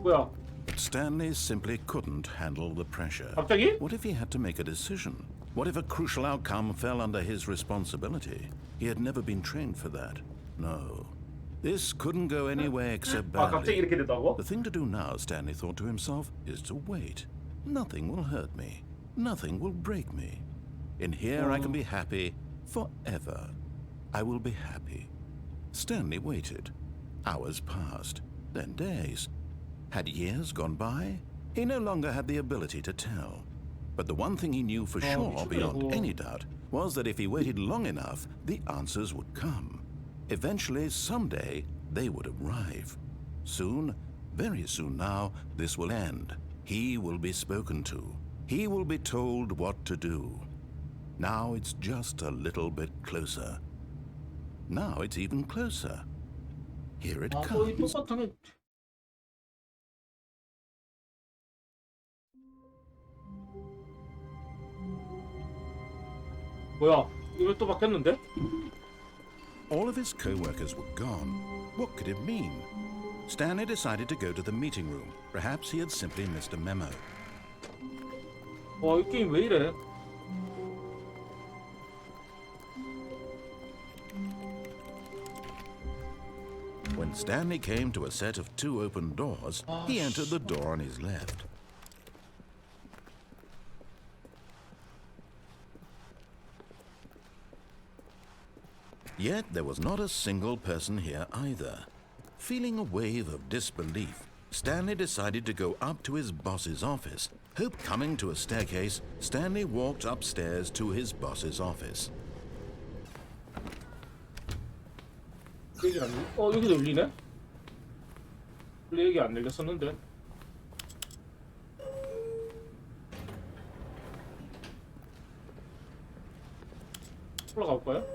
뭐야? Stanley simply couldn't handle the pressure. 갑자기? What if he had to make a decision? What if a crucial outcome fell under his responsibility? He had never been trained for that. No. This couldn't go anywhere except 아, 갑자기 badly. 이렇게 된다고? The thing to do now, Stanley thought to himself, is to wait. Nothing will hurt me. Nothing will break me. In here I can be happy forever. I will be happy. Stanley waited. Hours passed, then days. Had years gone by? He no longer had the ability to tell. But the one thing he knew for sure, beyond any doubt, was that if he waited long enough, the answers would come. Eventually, someday, they would arrive. Soon, very soon now, this will end. He will be spoken to. He will be told what to do. Now it's just a little bit closer. Now it's even closer. Here it 아, 거의 comes. 똑같으면 뭐야? 이거 또 바뀌었는데? All of his co-workers were gone. What could it mean? Stanley decided to go to the meeting room. Perhaps he had simply missed a memo. 와, 이 게임 왜 이래? When Stanley came to a set of two open doors, he entered the door on his left. Yet there was not a single person here either. Feeling a wave of disbelief, Stanley decided to go up to his boss's office. Coming to a staircase, Stanley walked upstairs to his boss's office. 여기 안 여기도 열리네? 원래 여기 안 열렸었는데. 올라가 볼까요?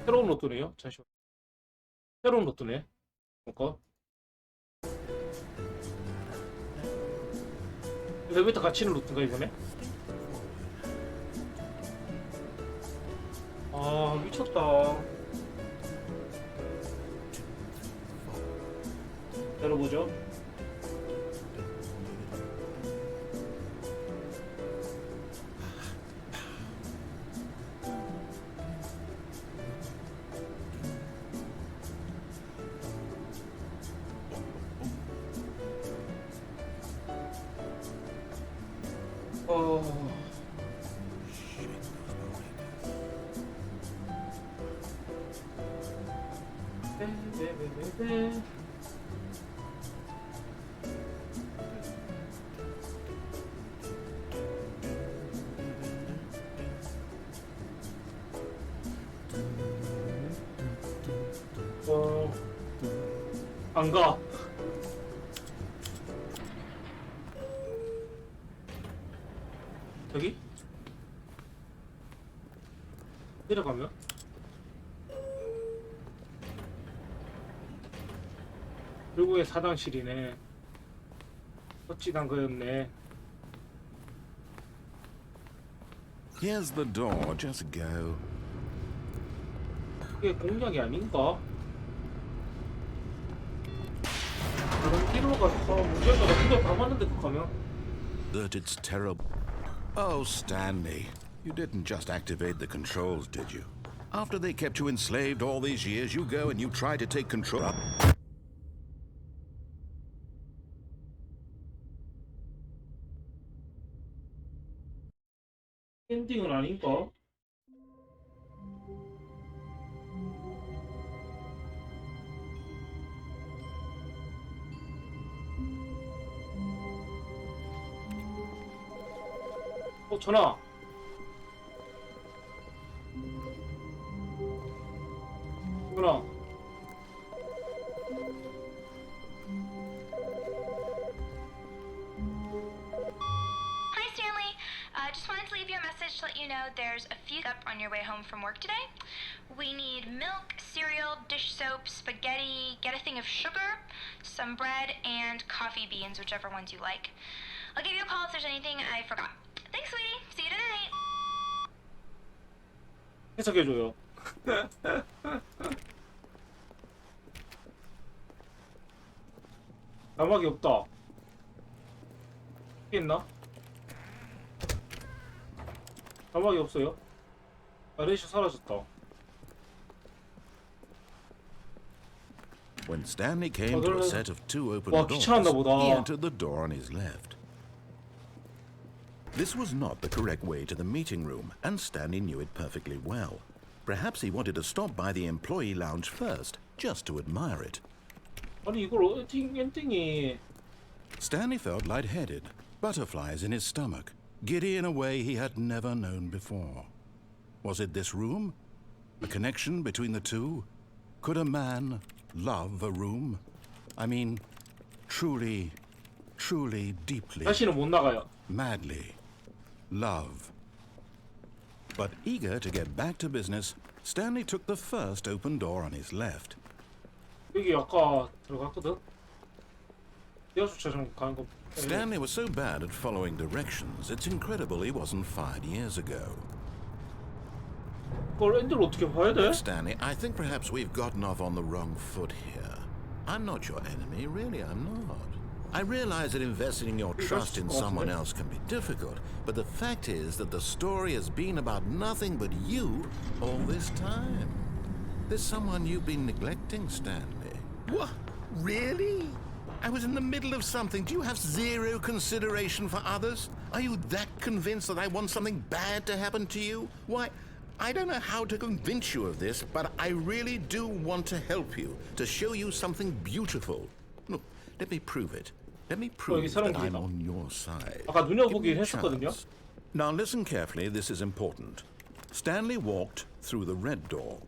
새로운 로또네요. 잠시만. 새로운 로또네. 뭔가? 엘리베이터 같이 있는 루트인가 이번에? 아, 미쳤다. 열어보죠. 안 가. 여기? 내려가면? 결국에 사당실이네. 어찌단 거였네. Here's the door, just go. 이게 공략이 아닌가? 다른 길로 가서 문제가 그거 다 맞는데 그 가면? That it's terrible. Oh, Stanley, you didn't just activate the controls, did you? After they kept you enslaved all these years, you go and you try to take control. 엔딩은 아닌가? 전화. 전화. Hi, Stanley. Just wanted to leave you a message to let you know there's a few up on your way home from work today. We need milk, cereal, dish soap, spaghetti, get a thing of sugar, some bread, and coffee beans, whichever ones you like. I'll give you a call if there's anything I forgot. Thanks, sweetie. See you tonight. 해석해줘요. 나막이 없다. 있나? 나막이 없어요. 아레이시 사라졌다. When Stanley came to a set of two open 와, doors, 귀찮았나 보다. he entered the door on his left. This was not the correct way to the meeting room, and Stanley knew it perfectly well. Perhaps he wanted to stop by the employee lounge first, just to admire it. 아니 이걸 엔딩이 Stanley felt lightheaded, butterflies in his stomach, giddy in a way he had never known before. Was it this room? A connection between the two? Could a man love a room? I mean, truly, truly, deeply, 다시는 못 나가요. madly love. But eager to get back to business, Stanley took the first open door on his left. 여기 아까 들어갔거든. 여수처럼 가는 거. Stanley was so bad at following directions, it's incredible he wasn't fired years ago. 그걸 엔딩을 어떻게 봐야 돼? Stanley, I think perhaps we've gotten off on the wrong foot here. I'm not your enemy, really, I'm not. I realize that investing your trust in someone else can be difficult, but the fact is that the story has been about nothing but you all this time. There's someone you've been neglecting, Stanley. What? Really? I was in the middle of something. Do you have zero consideration for others? Are you that convinced that I want something bad to happen to you? Why, I don't know how to convince you of this, but I really do want to help you, to show you something beautiful. Look, let me prove it. Let me prove that I'm on your side. 아까 Give me 눈여보긴 a 했었거든요. chance. Now listen carefully, this is important. Stanley walked through the red door.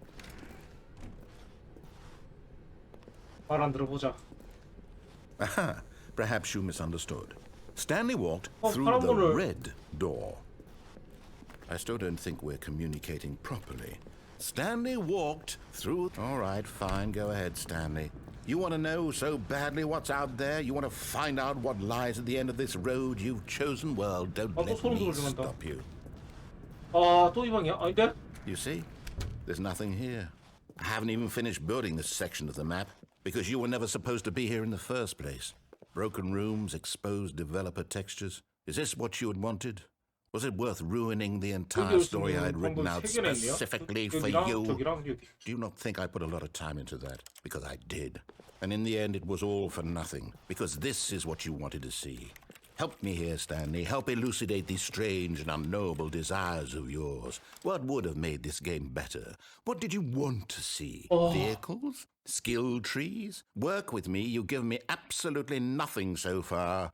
말 안 들어보자. Aha, perhaps you misunderstood. Stanley walked through 사람 the 오늘- red door. I still don't think we're communicating properly. Stanley walked through... All right, fine, go ahead, Stanley. You want to know so badly what's out there? You want to find out what lies at the end of this road you've chosen? Well, don't 또 let 소름 me 돋는다. stop you. 아, 또 이 방이야? 아닌데? You see? There's nothing here. I haven't even finished building this section of the map because you were never supposed to be here in the first place. Broken rooms, exposed developer textures. Is this what you had wanted? Was it worth ruining the entire story I'd written out specifically for you? 저기랑 여기. Do you not think I put a lot of time into that? Because I did. And in the end, it was all for nothing. Because this is what you wanted to see. Help me here, Stanley. Help elucidate these strange and unknowable desires of yours. What would have made this game better? What did you want to see? Vehicles? Skill trees? Work with me. You've given me absolutely nothing so far.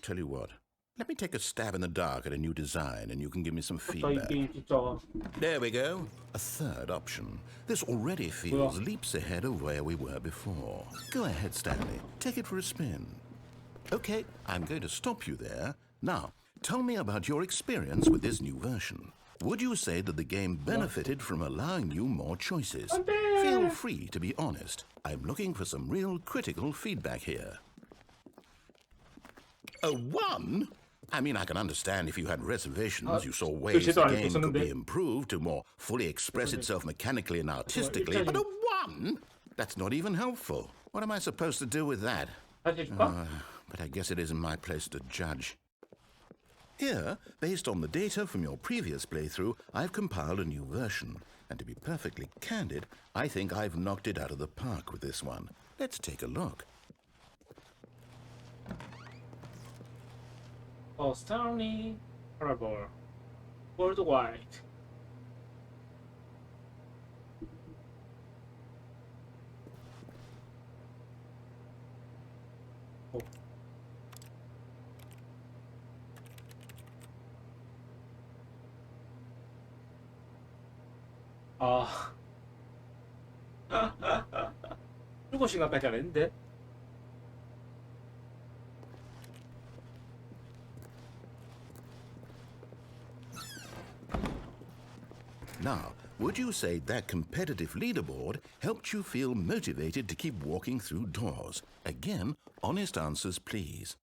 Tell you what. Let me take a stab in the dark at a new design and you can give me some 나 feedback. 이게 진짜. There we go. A third option. This already feels leaps ahead of where we were before. Go ahead, Stanley. Take it for a spin. Okay, I'm going to stop you there. Now, tell me about your experience with this new version. Would you say that the game benefited from allowing you more choices? Feel free to be honest. I'm looking for some real critical feedback here. A 1? I mean, I can understand if you had reservations, you saw ways the game could be improved to more fully express itself mechanically and artistically, but a 1? That's not even helpful. What am I supposed to do with that? 다시 해줄까? But I guess it isn't my place to judge. Here, based on the data from your previous playthrough, I've compiled a new version. And to be perfectly candid, I think I've knocked it out of the park with this one. Let's take a look. Stanley Parable Worldwide. 아. 7시간까지 안 했는데? Now, would you say that competitive leaderboard helped you feel motivated to keep walking through doors? Again, honest answers, please.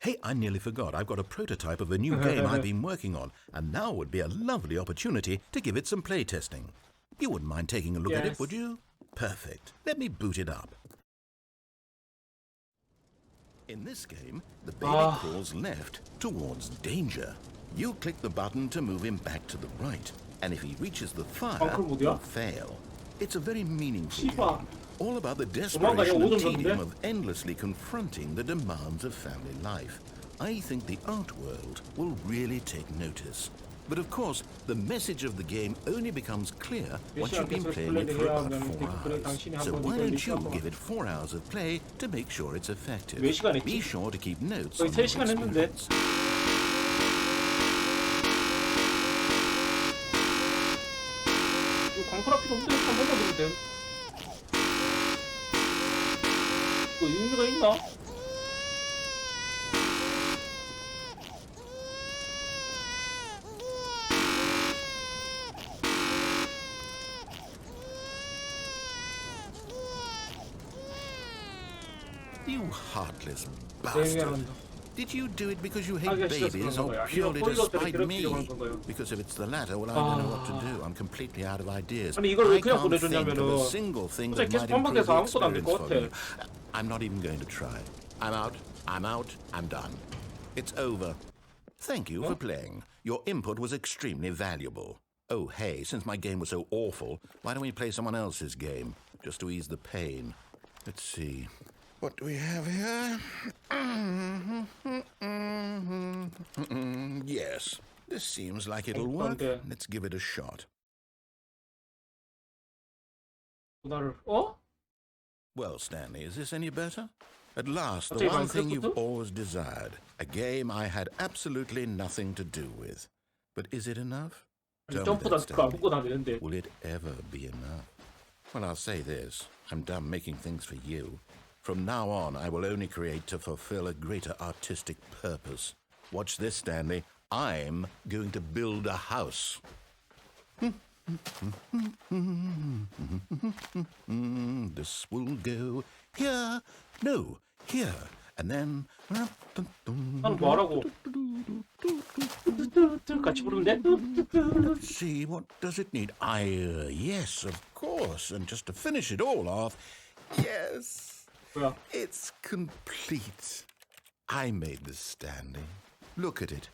Hey, I nearly forgot. I've got a prototype of a new game I've been working on, and now would be a lovely opportunity to give it some playtesting. You wouldn't mind taking a look at it, Yes. would you? Perfect. Let me boot it up. In this game, the baby crawls left towards danger. You click the button to move him back to the right, and if he reaches the fire, 그럼 어디야? he'll fail. It's a very meaningful 씨발. game, all about the 도망가냐, desperation and 오줌 tedium 줬는데? of endlessly confronting the demands of family life. I think the art world will really take notice. But of course, the message of the game only becomes clear once you've been playing it for about 4 hours. So why don't you give it 4 hours of play to make sure it's effective? 몇 시간 했지? Be sure to keep notes 거의 on your 3시간 했는데. experience. 이거 광고라 필요 없는데 한 번만 들으면 돼. 이거 의미가 있나? You heartless 게임이 bastard. 한다. Did you do it because you hate 하기가 싫어서 babies 그런 or 거야. purely 이거 to 포리더들을 spite me? 괴롭히려고 하는 건가요? Because if it's the latter, well, I don't know what to do. I'm completely out of ideas. 아니, 이걸 왜 I 그냥 can't think of 보내줬냐면은 a single thing 어차피 that 계속 might improve 반복해서 the 아무것도 안 될 experience 것 for you. 같아. I'm not even going to try. I'm out. I'm out. I'm done. It's over. Thank you for playing. Your input was extremely valuable. Oh, hey, since my game was so awful, why don't we play someone else's game, just to ease the pain? Let's see. What do we have here? Yes, this seems like it'll work. Okay. Let's give it a shot. 나를 Well, Stanley, is this any better? At last, the Okay, one Minecraft thing you've too? always desired. A game I had absolutely nothing to do with. But is it enough? Tell me 점프도 that, 그거 안 Stanley. 붙고 다니는데. Will it ever be enough? Well, I'll say this. I'm done making things for you. From now on, I will only create to fulfill a greater artistic purpose. Watch this, Stanley. I'm going to build a house. This will go here. No, here. And then... 나는 뭐 하라고? 같이 부르는데? Let's see, what does it need? Yes, of course. And just to finish it all off, yes, 뭐야? it's complete. I made this, Stanley. Look at it.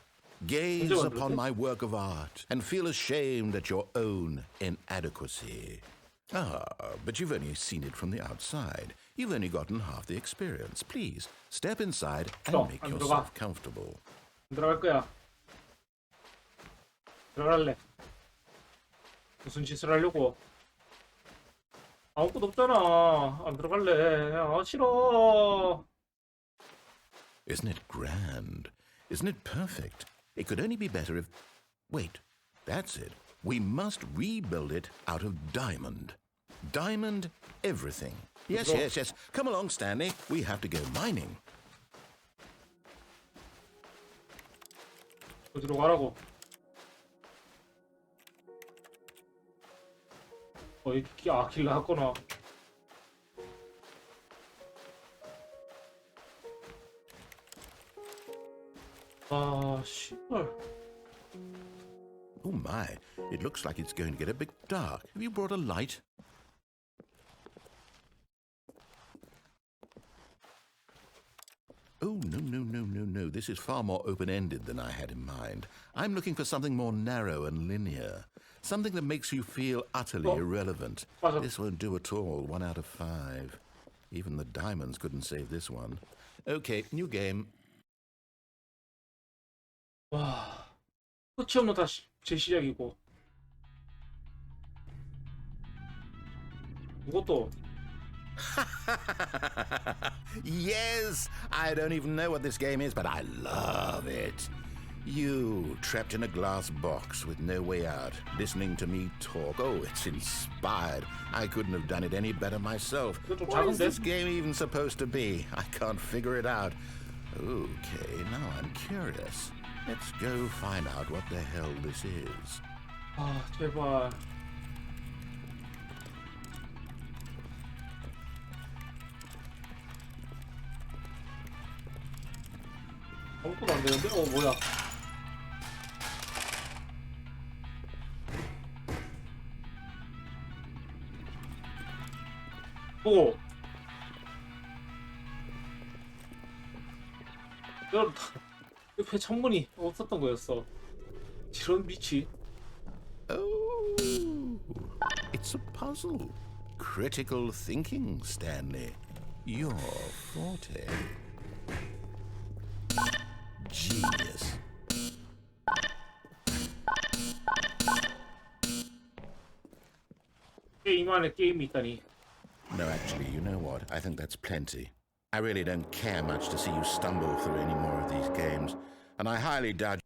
Gaze 언제 upon 만들었대? my work of art and feel ashamed at your own inadequacy. Ah, but you've only seen it from the outside. You've only gotten half the experience. Please, step inside and 또, make 안 yourself 들어가. comfortable. 안 들어갈 거야. 들어갈래. 무슨 짓을 하려고? 아무것도 없잖아. 안 들어갈래. 아, 싫어. Isn't it grand? Isn't it perfect? It could only be better if... Wait, that's it. We must rebuild it out of diamond. Diamond everything. Yes, Go. yes, yes. Come along, Stanley. We have to go mining. 어디로 가라고? 길 나갔구나. 아, 씨발. Oh my, it looks like it's going to get a bit dark. Have you brought a light? Oh, no, no, no, no, no. This is far more open-ended than I had in mind. I'm looking for something more narrow and linear. Something that makes you feel utterly Oh. irrelevant. 맞아. This won't do at all. 1 out of 5. Even the diamonds couldn't save this one. Okay, new game. 와, 끝이 없는 다시 재시작이고. 이것도 Yes! I don't even know what this game is, but I love it. You, trapped in a glass box with no way out, listening to me talk. Oh, it's inspired. I couldn't have done it any better myself. 이거 좀 What is 작은데? this game even supposed to be? I can't figure it out. Okay, now I'm curious. Let's go find out what the hell this is. 아, 제발. 안 되는데? 뭐야? 오! 옆에 창문이 없었던 거였어. 이런 미치. Oh, it's a puzzle. Critical thinking, Stanley. Your forte. Genius. 게임 안에 게임이 있다니. No, actually, you know what? I think that's plenty. I really don't care much to see you stumble through any more of these games, and I highly doubt.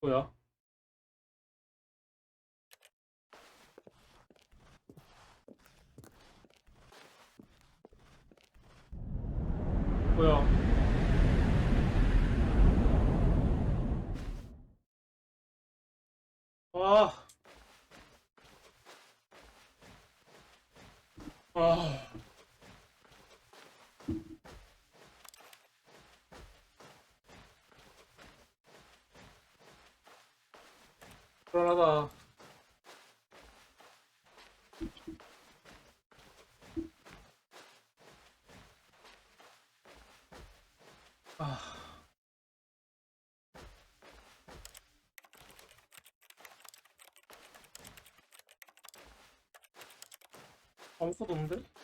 뭐야? 뭐야? 아, 아, 불안하다. 아, 아무것도 없는데?